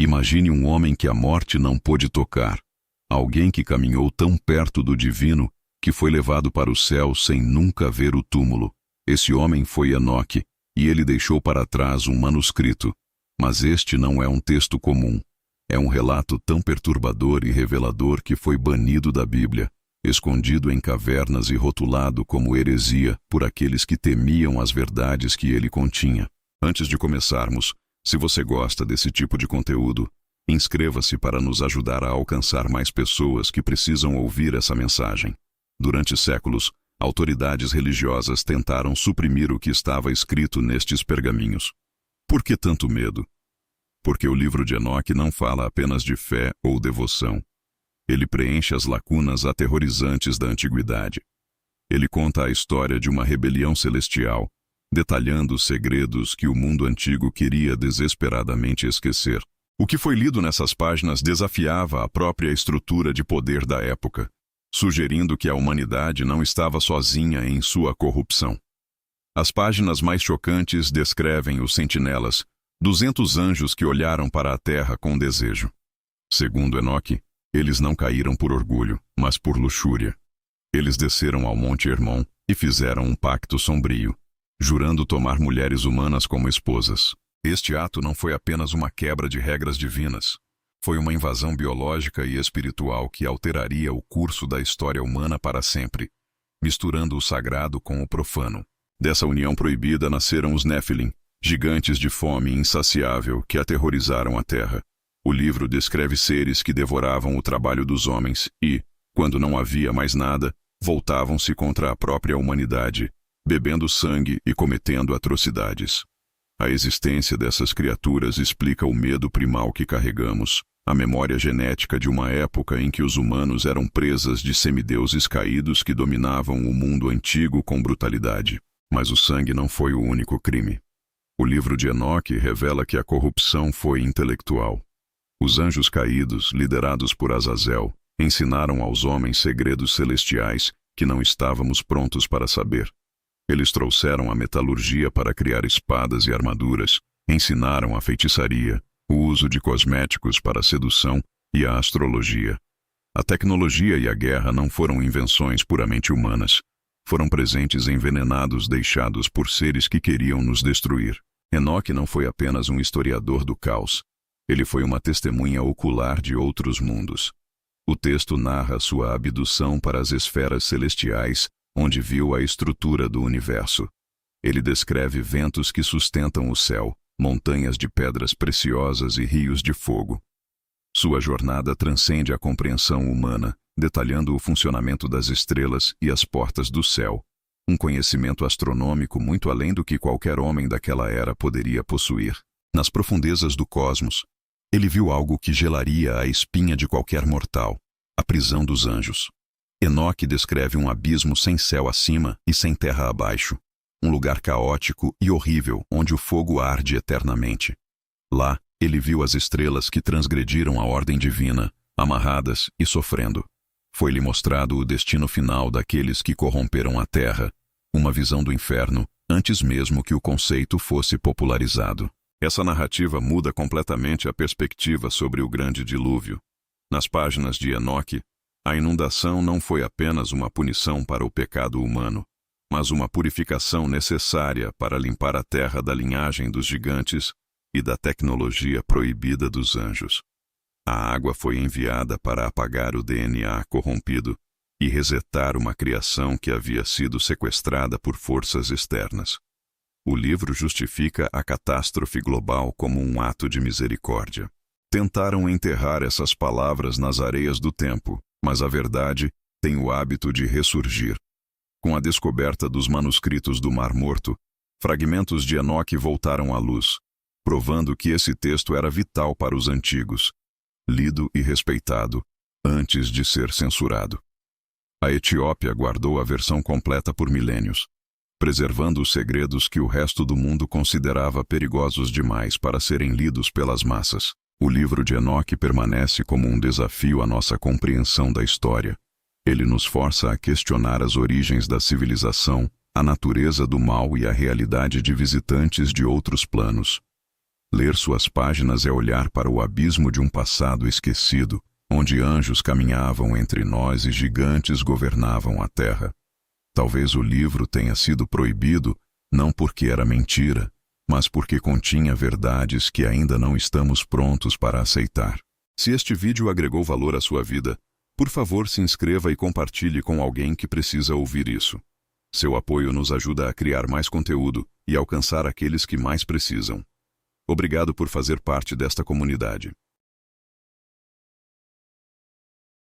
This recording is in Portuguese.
Imagine um homem que a morte não pôde tocar. Alguém que caminhou tão perto do divino que foi levado para o céu sem nunca ver o túmulo. Esse homem foi Enoque, e ele deixou para trás um manuscrito. Mas este não é um texto comum. É um relato tão perturbador e revelador que foi banido da Bíblia, escondido em cavernas e rotulado como heresia por aqueles que temiam as verdades que ele continha. Antes de começarmos, se você gosta desse tipo de conteúdo, inscreva-se para nos ajudar a alcançar mais pessoas que precisam ouvir essa mensagem. Durante séculos, autoridades religiosas tentaram suprimir o que estava escrito nestes pergaminhos. Por que tanto medo? Porque o livro de Enoque não fala apenas de fé ou devoção. Ele preenche as lacunas aterrorizantes da antiguidade. Ele conta a história de uma rebelião celestial, detalhando os segredos que o mundo antigo queria desesperadamente esquecer. O que foi lido nessas páginas desafiava a própria estrutura de poder da época, sugerindo que a humanidade não estava sozinha em sua corrupção. As páginas mais chocantes descrevem os sentinelas, 200 anjos que olharam para a terra com desejo. Segundo Enoque, eles não caíram por orgulho, mas por luxúria. Eles desceram ao Monte Hermon e fizeram um pacto sombrio, jurando tomar mulheres humanas como esposas. Este ato não foi apenas uma quebra de regras divinas. Foi uma invasão biológica e espiritual que alteraria o curso da história humana para sempre, misturando o sagrado com o profano. Dessa união proibida nasceram os Néfilim, gigantes de fome insaciável que aterrorizaram a terra. O livro descreve seres que devoravam o trabalho dos homens e, quando não havia mais nada, voltavam-se contra a própria humanidade, bebendo sangue e cometendo atrocidades. A existência dessas criaturas explica o medo primal que carregamos, a memória genética de uma época em que os humanos eram presas de semideuses caídos que dominavam o mundo antigo com brutalidade. Mas o sangue não foi o único crime. O livro de Enoque revela que a corrupção foi intelectual. Os anjos caídos, liderados por Azazel, ensinaram aos homens segredos celestiais que não estávamos prontos para saber. Eles trouxeram a metalurgia para criar espadas e armaduras, ensinaram a feitiçaria, o uso de cosméticos para a sedução e a astrologia. A tecnologia e a guerra não foram invenções puramente humanas. Foram presentes envenenados deixados por seres que queriam nos destruir. Enoque não foi apenas um historiador do caos. Ele foi uma testemunha ocular de outros mundos. O texto narra sua abdução para as esferas celestiais, onde viu a estrutura do universo. Ele descreve ventos que sustentam o céu, montanhas de pedras preciosas e rios de fogo. Sua jornada transcende a compreensão humana, detalhando o funcionamento das estrelas e as portas do céu, um conhecimento astronômico muito além do que qualquer homem daquela era poderia possuir. Nas profundezas do cosmos, ele viu algo que gelaria a espinha de qualquer mortal, a prisão dos anjos. Enoque descreve um abismo sem céu acima e sem terra abaixo, um lugar caótico e horrível onde o fogo arde eternamente. Lá, ele viu as estrelas que transgrediram a ordem divina, amarradas e sofrendo. Foi-lhe mostrado o destino final daqueles que corromperam a terra, uma visão do inferno, antes mesmo que o conceito fosse popularizado. Essa narrativa muda completamente a perspectiva sobre o grande dilúvio. Nas páginas de Enoque, a inundação não foi apenas uma punição para o pecado humano, mas uma purificação necessária para limpar a terra da linhagem dos gigantes e da tecnologia proibida dos anjos. A água foi enviada para apagar o DNA corrompido e resetar uma criação que havia sido sequestrada por forças externas. O livro justifica a catástrofe global como um ato de misericórdia. Tentaram enterrar essas palavras nas areias do tempo, mas a verdade tem o hábito de ressurgir. Com a descoberta dos manuscritos do Mar Morto, fragmentos de Enoque voltaram à luz, provando que esse texto era vital para os antigos, lido e respeitado, antes de ser censurado. A Etiópia guardou a versão completa por milênios, preservando os segredos que o resto do mundo considerava perigosos demais para serem lidos pelas massas. O livro de Enoque permanece como um desafio à nossa compreensão da história. Ele nos força a questionar as origens da civilização, a natureza do mal e a realidade de visitantes de outros planos. Ler suas páginas é olhar para o abismo de um passado esquecido, onde anjos caminhavam entre nós e gigantes governavam a terra. Talvez o livro tenha sido proibido, não porque era mentira, mas porque continha verdades que ainda não estamos prontos para aceitar. Se este vídeo agregou valor à sua vida, por favor se inscreva e compartilhe com alguém que precisa ouvir isso. Seu apoio nos ajuda a criar mais conteúdo e alcançar aqueles que mais precisam. Obrigado por fazer parte desta comunidade.